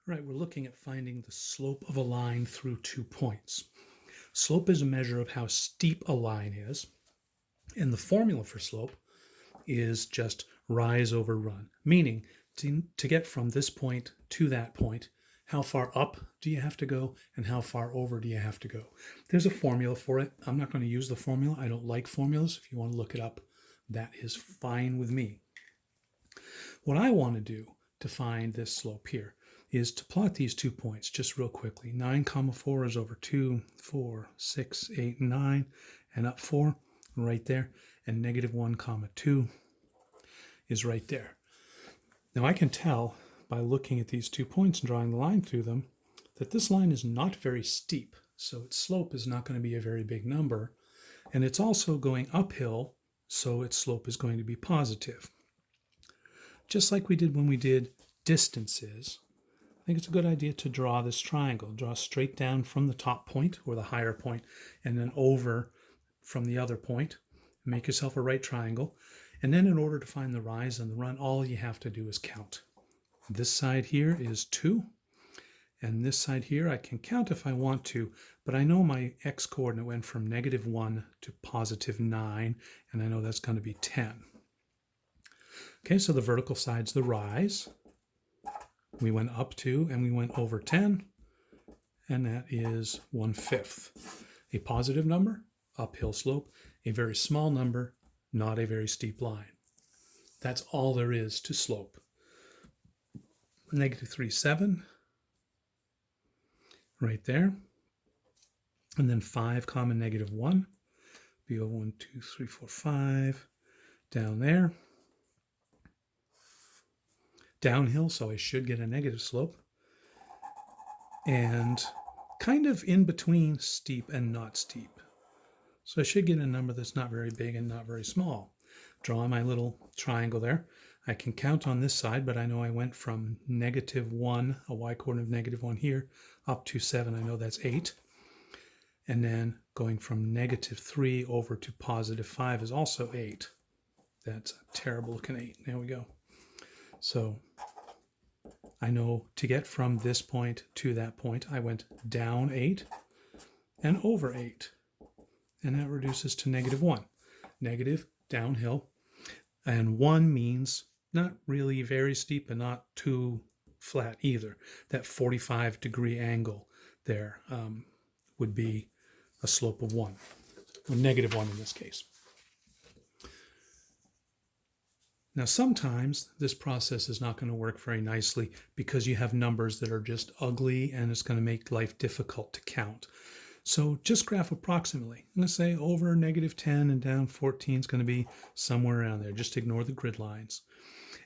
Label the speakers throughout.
Speaker 1: All right, we're looking at finding the slope of a line through 2 points. Slope is a measure of how steep a line is, and the formula for slope is just rise over run, meaning to get from this point to that point, how far up do you have to go and how far over do you have to go? There's a formula for it. I'm not going to use the formula. I don't like formulas. If you want to look it up, that is fine with me. What I want to do to find this slope here is to plot these 2 points just real quickly. 9 comma 4 is over 2, 4, 6, 8, 9, and up 4 right there. And negative 1 comma 2 is right there. Now I can tell by looking at these 2 points and drawing the line through them that this line is not very steep, so its slope is not going to be a very big number. And it's also going uphill, so its slope is going to be positive. Just like we did when we did distances, I think it's a good idea to draw this triangle. Draw straight down from the top point or the higher point and then over from the other point. Make yourself a right triangle. And then in order to find the rise and the run, all you have to do is count. This side here is 2. And this side here I can count if I want to, but I know my x-coordinate went from negative 1 to positive 9, and I know that's going to be 10. Okay, so the vertical side's the rise. We went up 2 and we went over 10, and that is 1/5. A positive number, uphill slope. A very small number, not a very steep line. That's all there is to slope. Negative 3, 7, right there. And then 5 comma negative 1. Be over 1, 2, 3, 4, 5. Down there. Downhill, so I should get a negative slope. And kind of in between steep and not steep. So I should get a number that's not very big and not very small. Draw my little triangle there. I can count on this side, but I know I went from negative 1, a y-coordinate of negative 1 here, up to 7. I know that's 8. And then going from negative 3 over to positive 5 is also 8. That's a terrible looking 8. There we go. So I know to get from this point to that point, I went down 8 and over 8. And that reduces to negative 1. Negative, downhill. And 1 means not really very steep and not too flat either. That 45-degree angle there would be a slope of 1, or negative 1 in this case. Now, sometimes this process is not going to work very nicely because you have numbers that are just ugly and it's going to make life difficult to count. So just graph approximately. I'm going to say over negative 10 and down 14 is going to be somewhere around there. Just ignore the grid lines.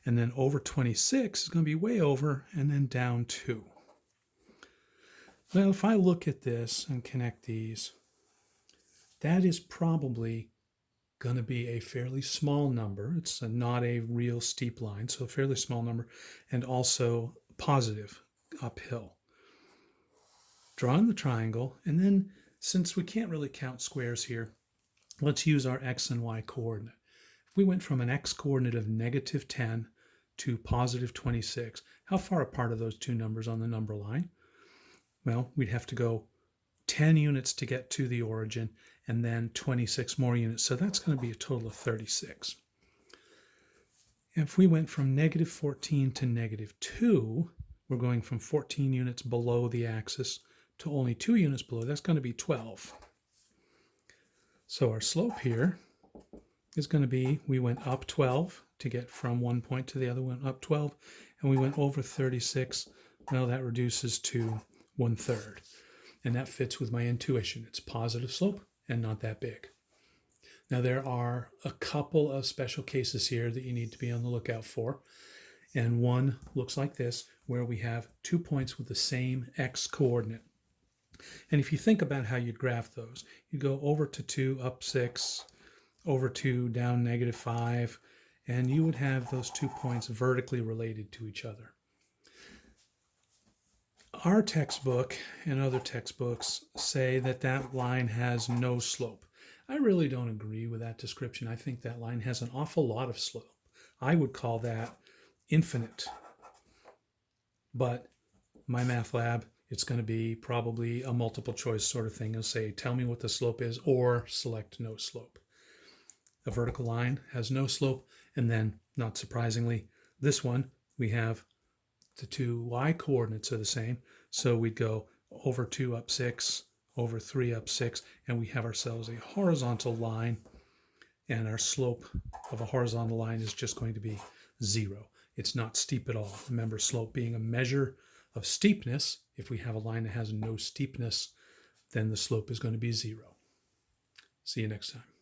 Speaker 1: And then over 26 is going to be way over, and then down 2. Well, if I look at this and connect these, that is probably going to be a fairly small number. It's not a real steep line, so a fairly small number, and also positive uphill. Draw in the triangle, and then since we can't really count squares here, let's use our x and y coordinate. If we went from an x-coordinate of negative 10 to positive 26, how far apart are those two numbers on the number line? Well, we'd have to go 10 units to get to the origin, and then 26 more units. So that's going to be a total of 36. If we went from negative 14 to negative 2, we're going from 14 units below the axis to only 2 units below. That's going to be 12. So our slope here is going to be, we went up 12 to get from one point to the other, went up 12, and we went over 36. Well, that reduces to 1/3. And that fits with my intuition. It's positive slope and not that big. Now, there are a couple of special cases here that you need to be on the lookout for. And one looks like this, where we have 2 points with the same x-coordinate. And if you think about how you'd graph those, you go over to 2, up 6, over 2, down negative 5, and you would have those 2 points vertically related to each other. Our textbook and other textbooks say that that line has no slope. I really don't agree with that description. I think that line has an awful lot of slope. I would call that infinite. But MyMathLab, it's going to be probably a multiple choice sort of thing. It'll say, tell me what the slope is, or select no slope. A vertical line has no slope, and then, not surprisingly, this one, we have the two y coordinates are the same, so we'd go over 2 up 6, over 3 up 6, and we have ourselves a horizontal line, and our slope of a horizontal line is just going to be 0. It's not steep at all. Remember, slope being a measure of steepness. If we have a line that has no steepness, then the slope is going to be 0. See you next time.